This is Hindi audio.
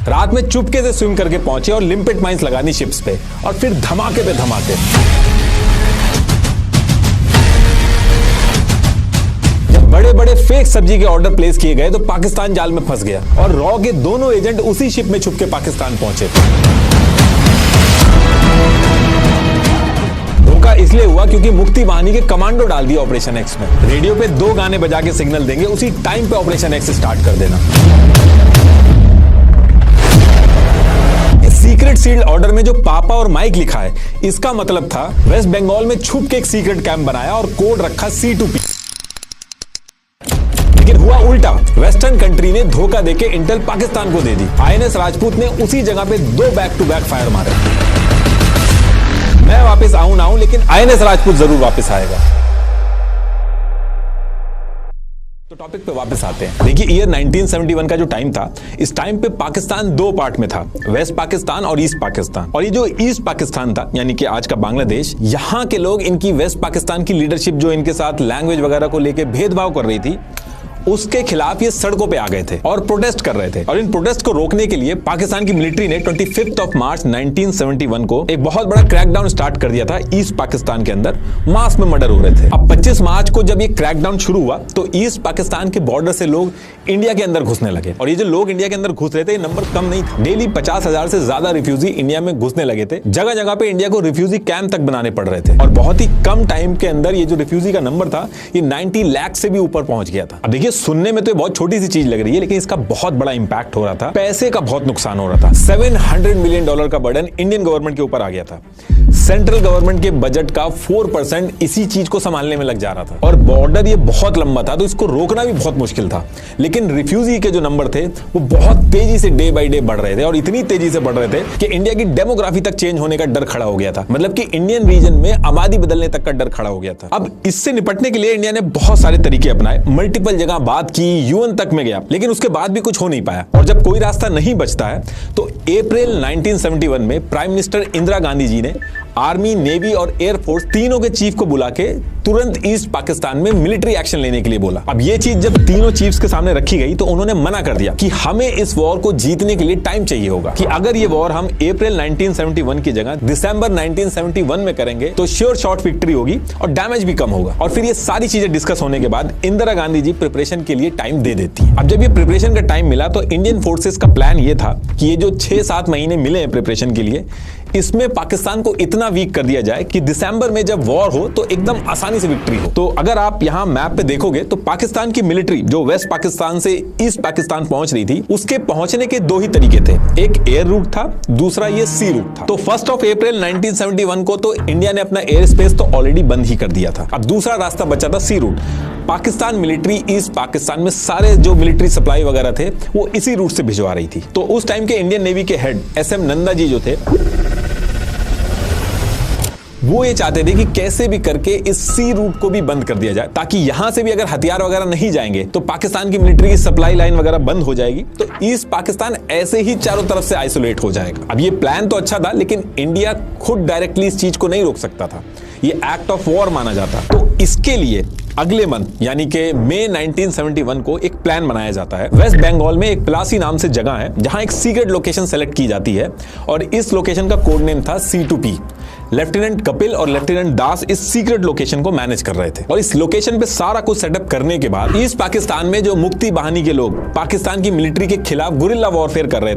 रात में चुपके से स्विम करके पहुंचे और लिम्पिट माइंस लगानी शिप्स पे, और फिर धमाके पे धमाके। जब बड़े बड़े फेक सब्जी के ऑर्डर प्लेस किए गए तो पाकिस्तान जाल में फंस गया और रॉ के दोनों एजेंट उसी शिप में छुप के पाकिस्तान पहुंचे। धोखा इसलिए हुआ क्योंकि मुक्ति वाहिनी के कमांडो डाल दिए ऑपरेशन एक्स में। रेडियो पे 2 गाने बजा के सिग्नल देंगे, उसी टाइम पे ऑपरेशन एक्स स्टार्ट कर देना। सीक्रेट सील्ड ऑर्डर में जो पापा और माइक लिखा है, इसका मतलब था वेस्ट बंगाल में छुप के एक सीक्रेट कैंप बनाया और कोड रखा C2P। लेकिन हुआ उल्टा, वेस्टर्न कंट्री ने धोखा देके इंटेल पाकिस्तान को दे दी। INS राजपूत ने उसी जगह पे 2 बैक टू बैक फायर मारे। मैं वापस आऊं ना आऊं, लेकिन INS राजपूत जरूर वापस आएगा। तो टॉपिक पे वापस आते हैं। देखिए, ईयर 1971 का जो टाइम था, इस टाइम पे पाकिस्तान 2 पार्ट में था, वेस्ट पाकिस्तान और ईस्ट पाकिस्तान। और ये जो ईस्ट पाकिस्तान था, यानी कि आज का बांग्लादेश, यहां के लोग इनकी वेस्ट पाकिस्तान की लीडरशिप जो इनके साथ लैंग्वेज वगैरह को लेके भेदभाव कर रही थी, उसके खिलाफ ये सड़कों पे आ गए थे और प्रोटेस्ट कर रहे थे। और इन प्रोटेस्ट को रोकने के लिए पाकिस्तान की मिलिट्री ने 25 मार्च 1971 को एक बहुत बड़ा क्रैकडाउन स्टार्ट कर दिया था ईस्ट पाकिस्तान के अंदर। मास में मर्डर हो रहे थे। अब 25 मार्च को जब ये क्रैकडाउन शुरू हुआ तो ईस्ट पाकिस्तान के बॉर्डर से लोग इंडिया के अंदर घुसने लगे। और ये जो लोग इंडिया के अंदर घुस रहे थे, ये नंबर कम नहीं था। डेली 50,000 से ज्यादा रिफ्यूजी इंडिया में घुसने लगे थे। जगह जगह पे इंडिया को रिफ्यूजी कैंप तक बनाने पड़ रहे थे। और बहुत ही कम टाइम के अंदर ये जो रिफ्यूजी का नंबर था, ये 90 लाख से भी ऊपर पहुंच गया था। अब देखिए, सुनने में तो बहुत छोटी सी चीज लग रही है, लेकिन इसका बहुत बड़ा इंपैक्ट हो रहा था। पैसे का बहुत नुकसान हो रहा था। $700 मिलियन का बर्डन इंडियन गवर्नमेंट के ऊपर आ गया था। सेंट्रल गवर्नमेंट के बजट का 4% इसी चीज को संभालने में लग जा रहा था। और बॉर्डर ये बहुत लंबा था, तो इसको रोकना भी बहुत मुश्किल था। लेकिन रिफ्यूजी के जो नंबर थे, वो बहुत तेजी से डे बाय डे बढ़ रहे थे, और इतनी तेजी से बढ़ रहे थे कि इंडिया की डेमोग्राफी तक चेंज होने का डर खड़ा हो गया था। मतलब कि इंडियन रीजन में आबादी बदलने तक का डर खड़ा हो गया था। अब इससे निपटने के लिए इंडिया ने बहुत सारे तरीके अपनाए, मल्टीपल जगह बात की, UN तक में गया, लेकिन उसके बाद भी कुछ हो नहीं पाया। और जब कोई रास्ता नहीं बचता है, तो अप्रैल 1971 में प्राइम मिनिस्टर इंदिरा गांधी जी ने आर्मी, नेवी और एयरफोर्स तीनों के चीफ को बुला के तुरंत ईस्ट पाकिस्तान में मिलिट्री एक्शन लेने के लिए बोला। अब ये चीज जब तीनों चीफ्स के सामने रखी गई तो उन्होंने मना कर दिया कि हमें इस वॉर को जीतने के लिए टाइम चाहिए होगा, कि अगर ये वॉर हम अप्रैल 1971 की जगह दिसंबर 1971 में करेंगे तो श्योर शॉर्ट विक्ट्री होगी और डैमेज भी कम होगा। और फिर ये सारी चीजें डिस्कस होने के बाद इंदिरा गांधी जी प्रिपरेशन के लिए टाइम दे देती है। अब जब ये प्रिपरेशन का टाइम मिला तो इंडियन फोर्सेस का प्लान ये था कि ये जो 6-7 महीने मिले हैं प्रिपरेशन के लिए, इसमें पाकिस्तान को इतना वीक कर दिया जाए कि दिसंबर में जब वॉर हो तो एकदम आसानी से विक्ट्री हो। तो अगर आप यहां मैप पे देखोगे तो पाकिस्तान की मिलिट्री जो वेस्ट पाकिस्तान से ईस्ट पाकिस्तान पहुंच रही थी, उसके पहुंचने के 2 ही तरीके थे। एक एयर रूट था, दूसरा ये सी रूट था। तो 1 अप्रैल 1971 को तो इंडिया ने अपना एयर स्पेस तो ऑलरेडी बंद ही कर दिया था। अब दूसरा रास्ता बचा था sea route. Pakistan military east Pakistan में सारे जो मिलिट्री सप्लाई वगैरह थे, वो इसी रूट से भिजवा रही थी। तो उस टाइम के इंडियन नेवी के हेड SM नंदा जी जो थे, वो ये चाहते थे कि कैसे भी करके इस सी रूट को भी बंद कर दिया जाए, ताकि यहां से भी अगर हथियार वगैरह नहीं जाएंगे तो पाकिस्तान की मिलिट्री की सप्लाई लाइन वगैरह बंद हो जाएगी, तो ईस्ट पाकिस्तान ऐसे ही चारों तरफ से आइसोलेट हो जाएगा। अब ये प्लान तो अच्छा था, लेकिन इंडिया खुद डायरेक्टली इस चीज को नहीं रोक सकता था, ये एक्ट ऑफ वॉर माना जाता। तो इसके लिए अगले मंथ यानी कि मई 1971 को एक प्लान बनाया जाता है। वेस्ट बंगाल में एक प्लासी नाम से जगह है, जहां एक सीक्रेट लोकेशन सेलेक्ट की जाती है, और इस लोकेशन का कोड नेम था C2P। लेफ्टिनेंट कपिल और लेफ्टिनेंट दास इस सीक्रेट लोकेशन को मैनेज कर रहे थे। और इस लोकेशन पे सारा कुछ सेटअप करने के बाद ईस्ट पाकिस्तान में जो मुक्ति वाहिनी के लोग पाकिस्तान की मिलिट्री के खिलाफ गुरिल्ला वॉरफेयर कर रहे थे,